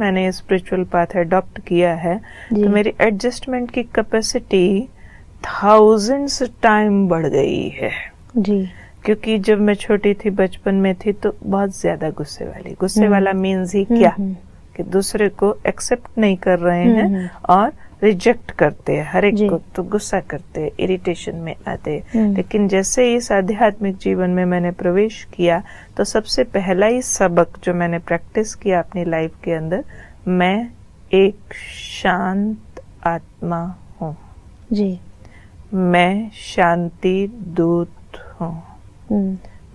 मैंने spiritual path adopt किया है तो मेरी एडजस्टमेंट की कैपेसिटी थाउजेंड्स टाइम बढ़ गई है जी। क्योंकि जब मैं छोटी थी, बचपन में थी, तो बहुत ज्यादा गुस्से वाला मीन्स ही क्या कि दूसरे को एक्सेप्ट नहीं कर रहे हैं और रिजेक्ट करते हैं, हर एक को तो गुस्सा करते हैं, इरिटेशन में आते हैं। लेकिन जैसे इस आध्यात्मिक जीवन में मैंने प्रवेश किया तो सबसे पहला ही सबक जो मैंने प्रैक्टिस किया अपनी लाइफ के अंदर, मैं एक शांत आत्मा हूँ जी। मैं शांति दूत हूँ,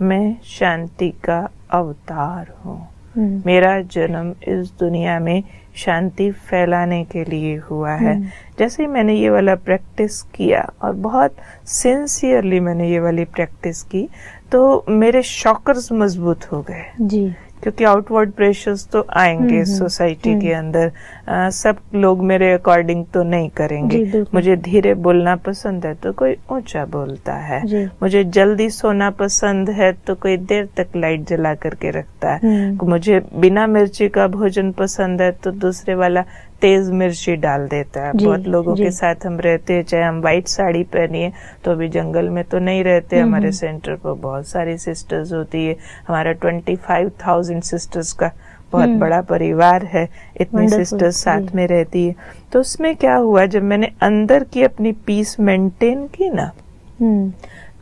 मैं शांति का अवतार हूँ। मेरा जन्म इस दुनिया में शांति फैलाने के लिए हुआ है। जैसे ही मैंने ये वाला प्रैक्टिस किया और बहुत सिंसियरली मैंने ये वाली प्रैक्टिस की तो मेरे शॉकर्स मजबूत हो गए जी। क्योंकि आउटवर्ड प्रेशर्स तो आएंगे सोसाइटी के अंदर। सब लोग मेरे अकॉर्डिंग तो नहीं करेंगे। मुझे धीरे बोलना पसंद है तो कोई ऊंचा बोलता है, मुझे जल्दी सोना पसंद है तो कोई देर तक लाइट जला करके रखता है, मुझे बिना मिर्ची का भोजन पसंद है तो दूसरे वाला तेज मिर्ची डाल देता है। बहुत लोगों के साथ हम रहते हैं, चाहे हम व्हाइट साड़ी पहनिए तो भी जंगल में तो नहीं रहते। हमारे सेंटर पर बहुत सारी सिस्टर्स होती है, हमारा 25,000 सिस्टर्स का बहुत बड़ा परिवार है, इतनी सिस्टर्स साथ में रहती है। तो उसमें क्या हुआ, जब मैंने अंदर की अपनी पीस मेंटेन की ना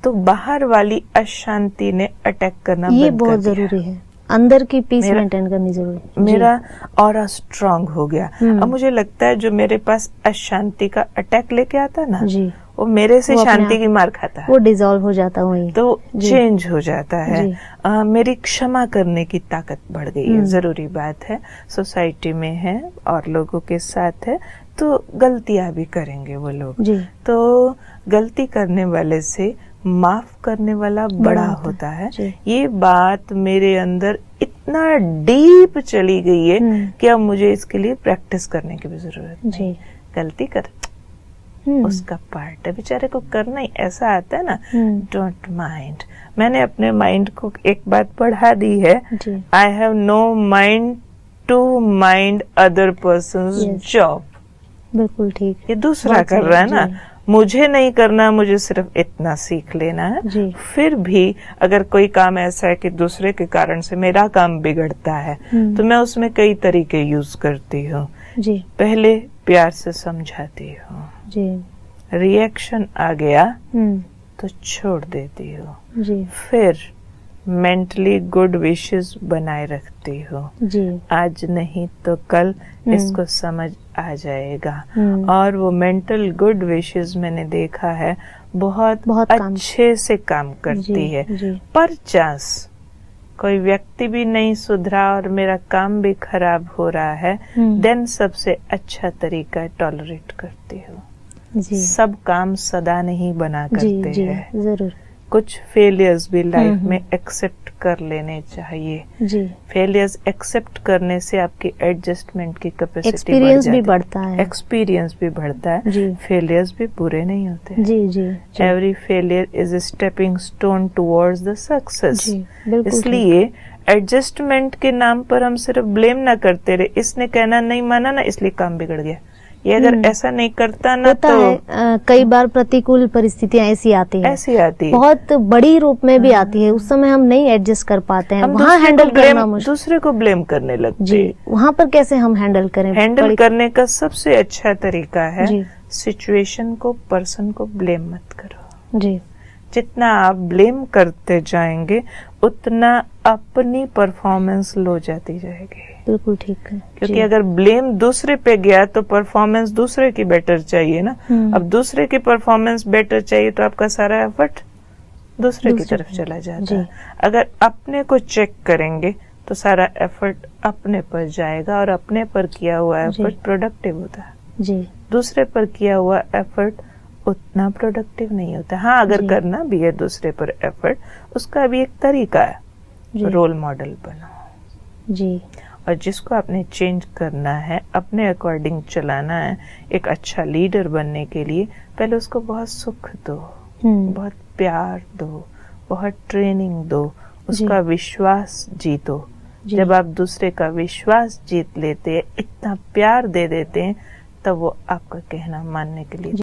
तो बाहर वाली अशांति ने अटैक करना ये बहुत जरूरी है, अंदर की पीस मेंटेन करनी जरूरी है। मेरा ऑरा स्ट्रांग हो गया। अब मुझे लगता है जो मेरे पास अशांति का अटैक लेके आता ना जी, वो मेरे से शांति की मार खाता है, वो डिसॉल्व हो जाता है वहीं, तो चेंज हो जाता है। मेरी क्षमा करने की ताकत बढ़ गई है। जरूरी बात है, सोसाइटी में है और लोगों के साथ है तो गलतियां भी करेंगे वो लोग, तो गलती करने वाले से माफ करने वाला बड़ा होता है। ये बात मेरे अंदर इतना डीप चली गई है कि अब मुझे इसके लिए प्रैक्टिस करने की भी जरूरत नहीं। गलती कर उसका पार्ट है, बेचारे को करना ही ऐसा आता है ना, डोंट माइंड। मैंने अपने माइंड को एक बात बढ़ा दी है, I have no mind to mind other person's job. बिल्कुल ठीक, ये दूसरा कर रहा है ना, मुझे नहीं करना, मुझे सिर्फ इतना सीख लेना है। फिर भी अगर कोई काम ऐसा है कि दूसरे के कारण से मेरा काम बिगड़ता है तो मैं उसमें कई तरीके यूज करती हूँ। पहले प्यार से समझाती हूँ, रिएक्शन आ गया तो छोड़ देती हूँ, फिर मेंटली गुड विशेस बनाए रखती हूँ। आज नहीं तो कल इसको समझ आ जाएगा। और वो मेंटल गुड विशेस मैंने देखा है बहुत अच्छे से काम करती है। पर चांस कोई व्यक्ति भी नहीं सुधरा और मेरा काम भी खराब हो रहा है, देन सबसे अच्छा तरीका टॉलरेट करती हूँ। सब काम सदा नहीं बना करते हैं, जरूर कुछ फेलियर्स भी लाइफ में एक्सेप्ट कर लेने चाहिए। फेलियर्स एक्सेप्ट करने से आपकी एडजस्टमेंट की कैपेसिटी एक्सपीरियंस भी बढ़ता है, एक्सपीरियंस भी बढ़ता है। फेलियर्स भी बुरे नहीं होते। Every failure is a stepping stone towards the success. इसलिए एडजस्टमेंट के नाम पर हम सिर्फ ब्लेम ना करते रहे, इसने कहना नहीं माना ना इसलिए काम बिगड़ गया। ये अगर ऐसा नहीं करता ना तो कई बार प्रतिकूल परिस्थितियां ऐसी आती है, बहुत बड़ी रूप में भी आती है, उस समय हम नहीं एडजस्ट कर पाते हैं, वहाँ हैंडल करना मुश्किल, दूसरे को ब्लेम करने लगते हैं। वहाँ पर कैसे हम हैंडल करें? हैंडल करने का सबसे अच्छा तरीका है सिचुएशन को, पर्सन को ब्लेम मत करो। जितना आप ब्लेम करते जाएंगे उतना अपनी परफॉर्मेंस लो जाती जाएगी। बिल्कुल ठीक है, क्योंकि अगर ब्लेम दूसरे पे गया तो परफॉर्मेंस दूसरे की बेटर चाहिए ना। अब दूसरे की परफॉर्मेंस बेटर चाहिए तो आपका सारा एफर्ट दूसरे की तरफ चला जाता है। अगर अपने को चेक करेंगे तो सारा एफर्ट अपने पर जाएगा और अपने पर किया हुआ एफर्ट प्रोडक्टिव होता है। दूसरे पर किया हुआ एफर्ट उतना प्रोडक्टिव नहीं होता। हाँ, अगर करना भी है दूसरे पर एफर्ट, उसका भी एक तरीका है, रोल मॉडल बनाओ और जिसको आपने चेंज करना है, अपने अकॉर्डिंग चलाना है, एक अच्छा लीडर बनने के लिए पहले उसको बहुत सुख दो, बहुत प्यार दो, बहुत ट्रेनिंग दो, उसका विश्वास जीतो, जब आप दूसरे का विश्वास जीत लेते हैं, इतना प्यार दे देते हैं, तब वो आपका कहना मानने के लिए